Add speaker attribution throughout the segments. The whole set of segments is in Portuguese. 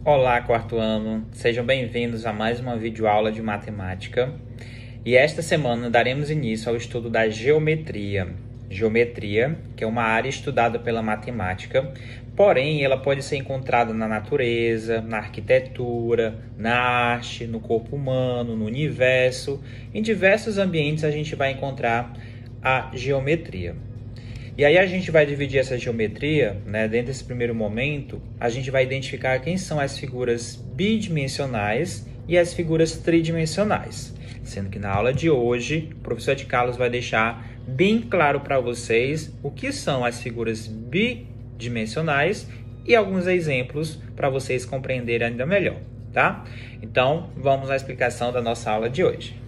Speaker 1: Olá, quarto ano! Sejam bem-vindos a mais uma videoaula de matemática. E esta semana daremos início ao estudo da geometria. Geometria, que é uma área estudada pela matemática, porém ela pode ser encontrada na natureza, na arquitetura, na arte, no corpo humano, no universo. Em diversos ambientes a gente vai encontrar a geometria. E aí a gente vai dividir essa geometria, dentro desse primeiro momento, a gente vai identificar quem são as figuras bidimensionais e as figuras tridimensionais. Sendo que na aula de hoje, o professor Ed Carlos vai deixar bem claro para vocês o que são as figuras bidimensionais e alguns exemplos para vocês compreenderem ainda melhor, tá? Então, vamos à explicação da nossa aula de hoje.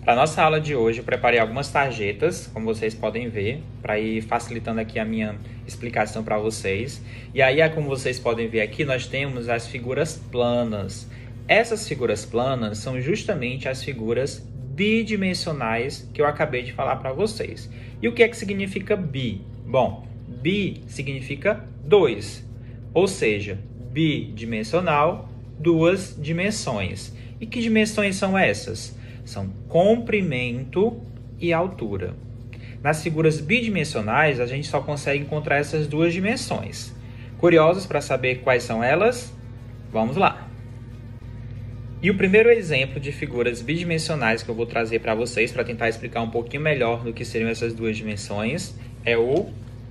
Speaker 1: Para a nossa aula de hoje, eu preparei algumas tarjetas, como vocês podem ver, para ir facilitando aqui a minha explicação para vocês. E aí, como vocês podem ver aqui, nós temos as figuras planas. Essas figuras planas são justamente as figuras bidimensionais que eu acabei de falar para vocês. E o que é que significa bi? Bom, bi significa 2, ou seja, bidimensional, duas dimensões. E que dimensões são essas? São comprimento e altura. Nas figuras bidimensionais, a gente só consegue encontrar essas duas dimensões. Curiosos para saber quais são elas? Vamos lá! E o primeiro exemplo de figuras bidimensionais que eu vou trazer para vocês, para tentar explicar um pouquinho melhor do que seriam essas duas dimensões, é o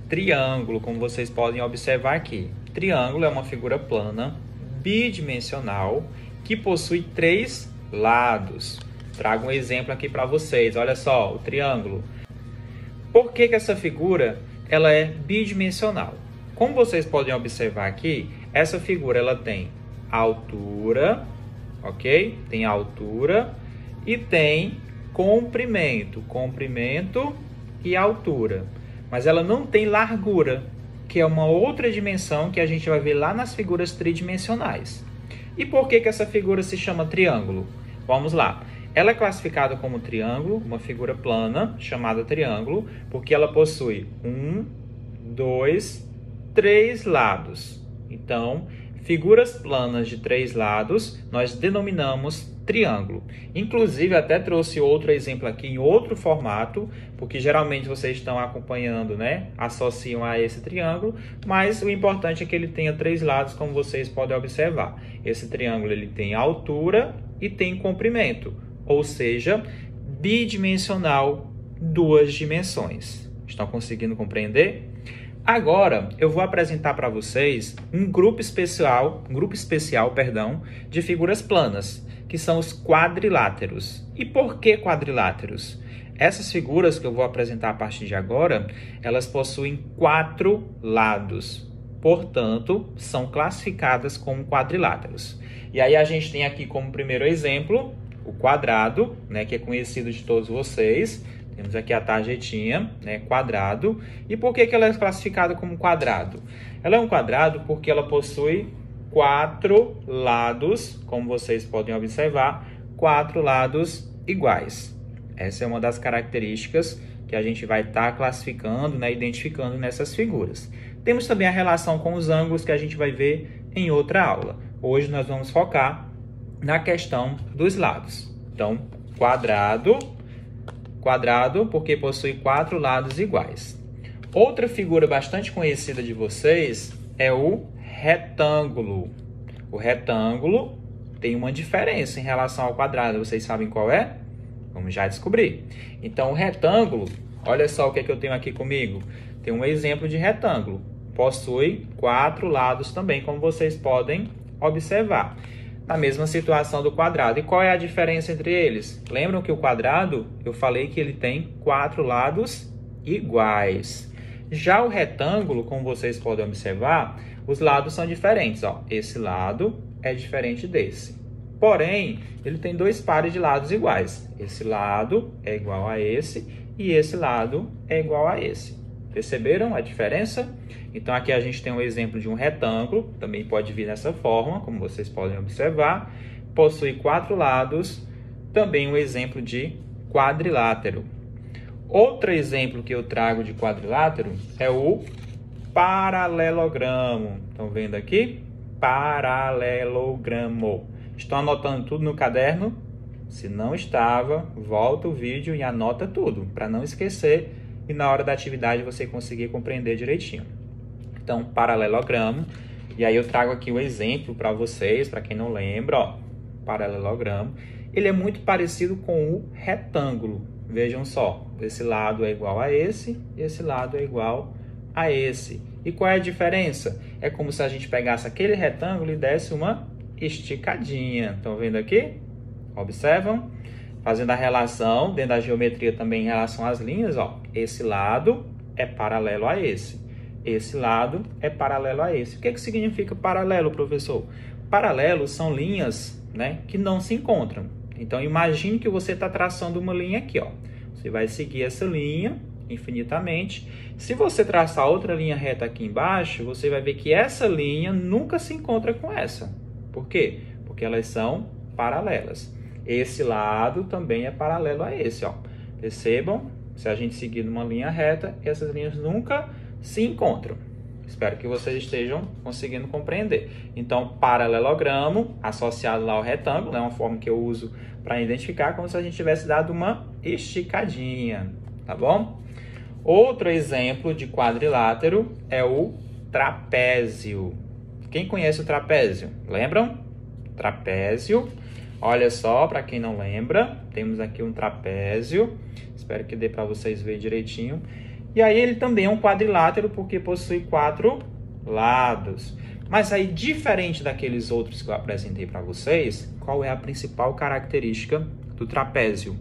Speaker 1: triângulo, como vocês podem observar aqui. Triângulo é uma figura plana, bidimensional, que possui 3 lados. Trago um exemplo aqui para vocês. Olha só, o triângulo. Por que essa figura ela é bidimensional? Como vocês podem observar aqui, essa figura ela tem altura, ok? Tem altura e tem comprimento. Comprimento e altura. Mas ela não tem largura, que é uma outra dimensão que a gente vai ver lá nas figuras tridimensionais. E por que essa figura se chama triângulo? Vamos lá. Ela é classificada como triângulo, uma figura plana, chamada triângulo, porque ela possui 1, 2, 3 lados. Então, figuras planas de 3 lados, nós denominamos triângulo. Inclusive, até trouxe outro exemplo aqui em outro formato, porque geralmente vocês estão acompanhando, associam a esse triângulo, mas o importante é que ele tenha 3 lados, como vocês podem observar. Esse triângulo ele tem altura e tem comprimento. Ou seja, bidimensional, duas dimensões. Estão conseguindo compreender? Agora, eu vou apresentar para vocês um grupo especial, de figuras planas, que são os quadriláteros. E por que quadriláteros? Essas figuras que eu vou apresentar a partir de agora, elas possuem 4 lados. Portanto, são classificadas como quadriláteros. E aí a gente tem aqui como primeiro exemplo o quadrado, que é conhecido de todos vocês. Temos aqui a tarjetinha, quadrado. E por que ela é classificada como quadrado? Ela é um quadrado porque ela possui 4 lados, como vocês podem observar, 4 lados iguais. Essa é uma das características que a gente vai estar classificando, identificando nessas figuras. Temos também a relação com os ângulos que a gente vai ver em outra aula. Hoje nós vamos focar na questão dos lados. Então, quadrado porque possui 4 lados iguais. Outra figura bastante conhecida de vocês é o retângulo. O retângulo tem uma diferença em relação ao quadrado. Vocês sabem qual é? Vamos já descobrir. Então, o retângulo, olha só o que eu tenho aqui comigo. Tem um exemplo de retângulo. Possui 4 lados também, como vocês podem observar. Na mesma situação do quadrado. E qual é a diferença entre eles? Lembram que o quadrado, eu falei que ele tem 4 lados iguais. Já o retângulo, como vocês podem observar, os lados são diferentes. Esse lado é diferente desse. Porém, ele tem 2 pares de lados iguais. Esse lado é igual a esse e esse lado é igual a esse. Perceberam a diferença? Então, aqui a gente tem um exemplo de um retângulo, também pode vir dessa forma, como vocês podem observar. Possui 4 lados, também um exemplo de quadrilátero. Outro exemplo que eu trago de quadrilátero é o paralelogramo. Estão vendo aqui? paralelogramo. Estão anotando tudo no caderno? Se não estava, volta o vídeo e anota tudo, para não esquecer e na hora da atividade você conseguir compreender direitinho. Então, paralelogramo. E aí eu trago aqui o exemplo para vocês, para quem não lembra, ó, paralelogramo. Ele é muito parecido com o retângulo. Vejam só, esse lado é igual a esse lado é igual a esse. E qual é a diferença? É como se a gente pegasse aquele retângulo e desse uma esticadinha. Estão vendo aqui? Observam? Fazendo a relação, dentro da geometria também em relação às linhas, ó, esse lado é paralelo a esse. Esse lado é paralelo a esse. O que significa paralelo, professor? Paralelos são linhas, né, que não se encontram. Então, imagine que você está traçando uma linha aqui, ó. Você vai seguir essa linha infinitamente. Se você traçar outra linha reta aqui embaixo, você vai ver que essa linha nunca se encontra com essa. Por quê? Porque elas são paralelas. Esse lado também é paralelo a esse, ó. Percebam? Se a gente seguir numa linha reta, essas linhas nunca se encontram. Espero que vocês estejam conseguindo compreender. Então, paralelogramo, associado lá ao retângulo, é uma forma que eu uso para identificar, como se a gente tivesse dado uma esticadinha, tá bom? Outro exemplo de quadrilátero é o trapézio. Quem conhece o trapézio? Lembram? Trapézio. Olha só, para quem não lembra, temos aqui um trapézio. Espero que dê para vocês verem direitinho. E aí ele também é um quadrilátero porque possui 4 lados. Mas aí, diferente daqueles outros que eu apresentei para vocês, qual é a principal característica do trapézio?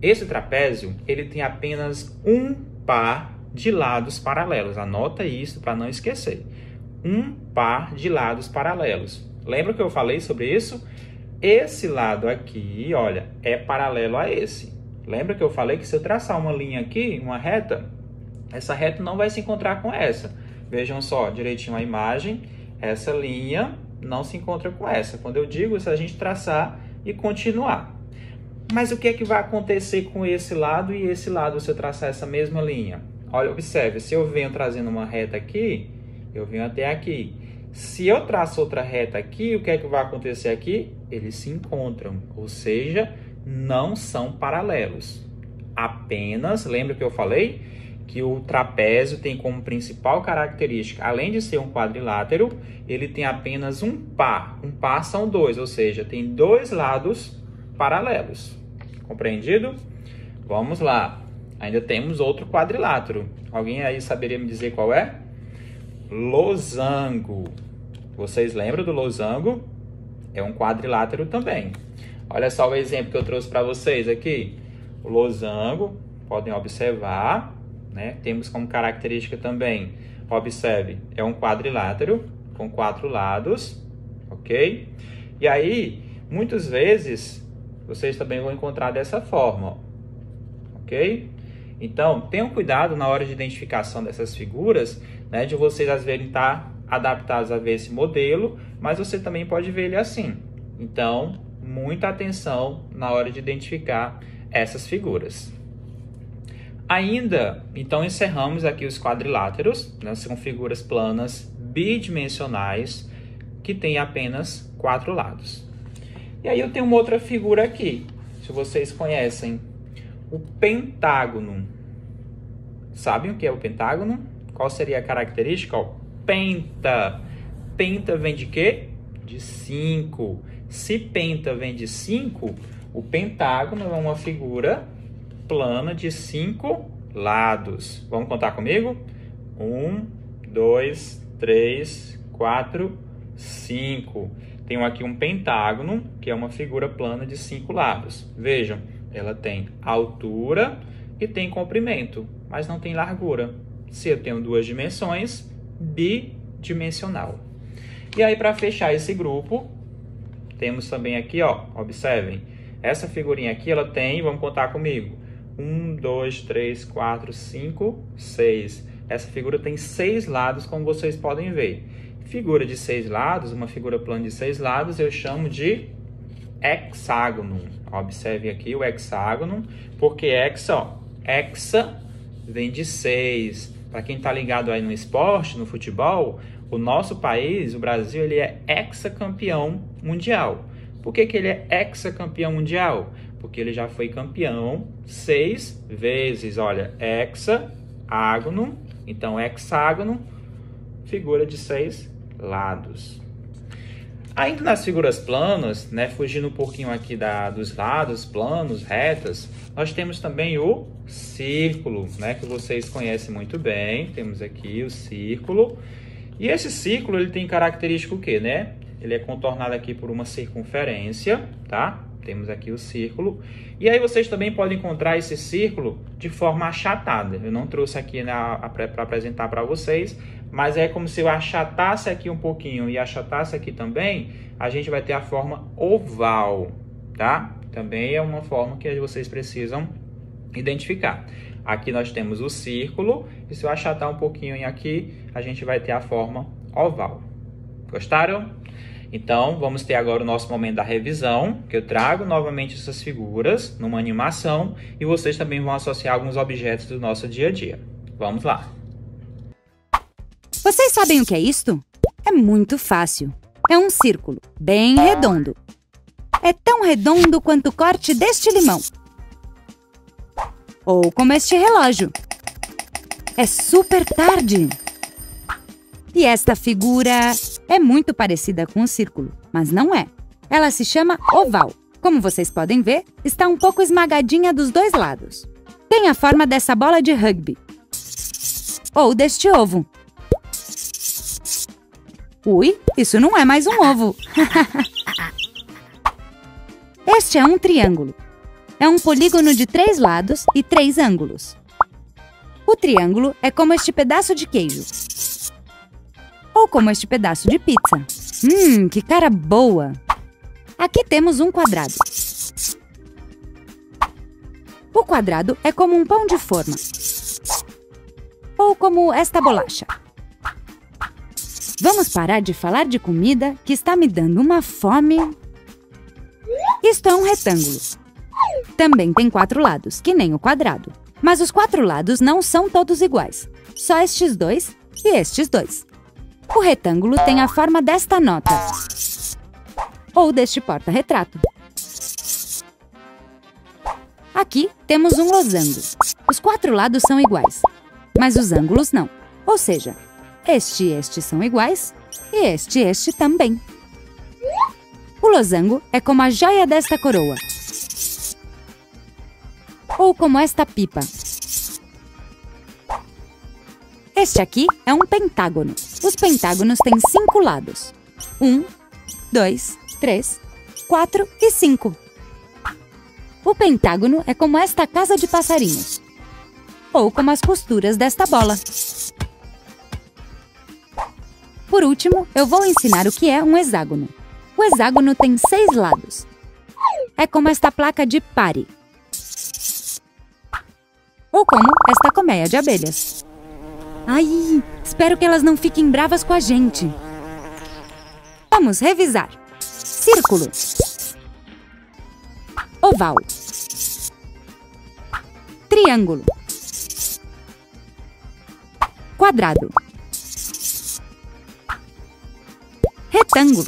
Speaker 1: Esse trapézio, ele tem apenas um par de lados paralelos. Anota isso para não esquecer. Um par de lados paralelos. Lembra que eu falei sobre isso? Esse lado aqui, olha, é paralelo a esse. Lembra que eu falei que se eu traçar uma linha aqui, uma reta, essa reta não vai se encontrar com essa. Vejam só direitinho a imagem. Essa linha não se encontra com essa. Quando eu digo, se a gente traçar e continuar. Mas o que é que vai acontecer com esse lado e esse lado se eu traçar essa mesma linha? Olha, observe, se eu venho trazendo uma reta aqui, eu venho até aqui. Se eu traço outra reta aqui, o que é que vai acontecer aqui? Eles se encontram, ou seja, não são paralelos. Apenas, lembra que eu falei? Que o trapézio tem como principal característica, além de ser um quadrilátero, ele tem apenas um par. Um par são 2, ou seja, tem 2 lados paralelos. Compreendido? Vamos lá. Ainda temos outro quadrilátero. Alguém aí saberia me dizer qual é? Losango. Vocês lembram do losango? É um quadrilátero também. Olha só o exemplo que eu trouxe para vocês aqui. O losango, podem observar, né? Temos como característica também, observe, é um quadrilátero com 4 lados, ok? E aí, muitas vezes, vocês também vão encontrar dessa forma, ó, ok? Então, tenham cuidado na hora de identificação dessas figuras, né? De vocês às vezes estar adaptados a ver esse modelo, mas você também pode ver ele assim. Então, muita atenção na hora de identificar essas figuras. Ainda, então encerramos aqui os quadriláteros, né? São figuras planas bidimensionais que têm apenas 4 lados. E aí eu tenho uma outra figura aqui, se vocês conhecem, o pentágono. Sabem o que é o pentágono? Qual seria a característica? Ó, penta. Penta vem de quê? De 5. Se penta vem de 5, o pentágono é uma figura plana de 5 lados. Vamos contar comigo? 1, 2, 3, 4, 5. Tenho aqui um pentágono, que é uma figura plana de 5 lados. Vejam, ela tem altura e tem comprimento, mas não tem largura. Se eu tenho 2 dimensões, bidimensional. E aí, para fechar esse grupo, temos também aqui, ó, observem, essa figurinha aqui, ela tem, vamos contar comigo, 1, 2, 3, 4, 5, 6. Essa figura tem 6 lados, como vocês podem ver. Figura de 6 lados, uma figura plana de 6 lados, eu chamo de hexágono. Observe aqui o hexágono, porque hexa, ó, hexa vem de 6. Para quem está ligado aí no esporte, no futebol, O nosso país, o Brasil, ele é hexacampeão mundial. Por que ele é hexacampeão mundial? Porque ele já foi campeão 6 vezes. Olha, hexágono, então hexágono, figura de 6 lados. Ainda nas figuras planas, né, fugindo um pouquinho aqui dos lados, planos, retas, nós temos também o círculo, né, que vocês conhecem muito bem. Temos aqui o círculo. E esse círculo, ele tem característica o quê, né? Ele é contornado aqui por uma circunferência, tá? Temos aqui o círculo. E aí vocês também podem encontrar esse círculo de forma achatada. Eu não trouxe aqui para apresentar para vocês, mas é como se eu achatasse aqui um pouquinho e achatasse aqui também, a gente vai ter a forma oval, tá? Também é uma forma que vocês precisam identificar. Aqui nós temos o círculo, e se eu achatar um pouquinho aqui, a gente vai ter a forma oval. Gostaram? Então, vamos ter agora o nosso momento da revisão, que eu trago novamente essas figuras numa animação, e vocês também vão associar alguns objetos do nosso dia a dia. Vamos lá!
Speaker 2: Vocês sabem o que é isto? É muito fácil. É um círculo, bem redondo. É tão redondo quanto o corte deste limão. Ou como este relógio. É super tarde. E esta figura é muito parecida com o círculo, mas não é. Ela se chama oval. Como vocês podem ver, está um pouco esmagadinha dos dois lados. Tem a forma dessa bola de rugby. Ou deste ovo. Ui, isso não é mais um ovo. Este é um triângulo. É um polígono de 3 lados e 3 ângulos. O triângulo é como este pedaço de queijo. Ou como este pedaço de pizza. Que cara boa! Aqui temos um quadrado. O quadrado é como um pão de forma. Ou como esta bolacha. Vamos parar de falar de comida, que está me dando uma fome. Isto é um retângulo. Também tem 4 lados, que nem o quadrado. Mas os 4 lados não são todos iguais. Só estes dois e estes dois. O retângulo tem a forma desta nota. Ou deste porta-retrato. Aqui temos um losango. Os 4 lados são iguais, mas os ângulos não. Ou seja, este e este são iguais e este também. O losango é como a joia desta coroa. Ou como esta pipa. Este aqui é um pentágono. Os pentágonos têm 5 lados. 1, 2, 3, 4 e 5. O pentágono é como esta casa de passarinhos. Ou como as costuras desta bola. Por último, eu vou ensinar o que é um hexágono. O hexágono tem 6 lados. É como esta placa de pare. Ou como esta colmeia de abelhas. Ai, espero que elas não fiquem bravas com a gente. Vamos revisar. Círculo. Oval. Triângulo. Quadrado. Retângulo.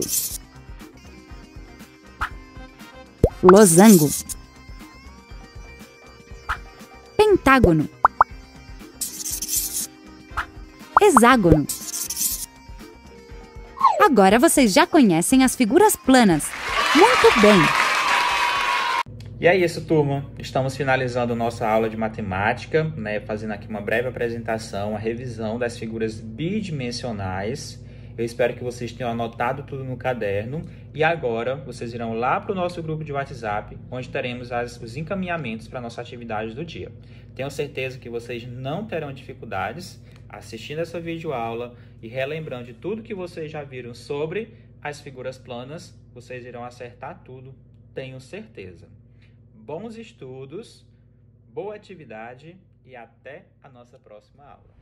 Speaker 2: Losango. Pentágono. Hexágono. Agora vocês já conhecem as figuras planas. Muito bem!
Speaker 1: E é isso, turma. Estamos finalizando nossa aula de matemática, né? Fazendo aqui uma breve apresentação, a revisão das figuras bidimensionais. Eu espero que vocês tenham anotado tudo no caderno. E agora vocês irão lá para o nosso grupo de WhatsApp, onde teremos os encaminhamentos para a nossa atividade do dia. Tenho certeza que vocês não terão dificuldades assistindo essa videoaula e relembrando de tudo que vocês já viram sobre as figuras planas. Vocês irão acertar tudo, tenho certeza. Bons estudos, boa atividade e até a nossa próxima aula.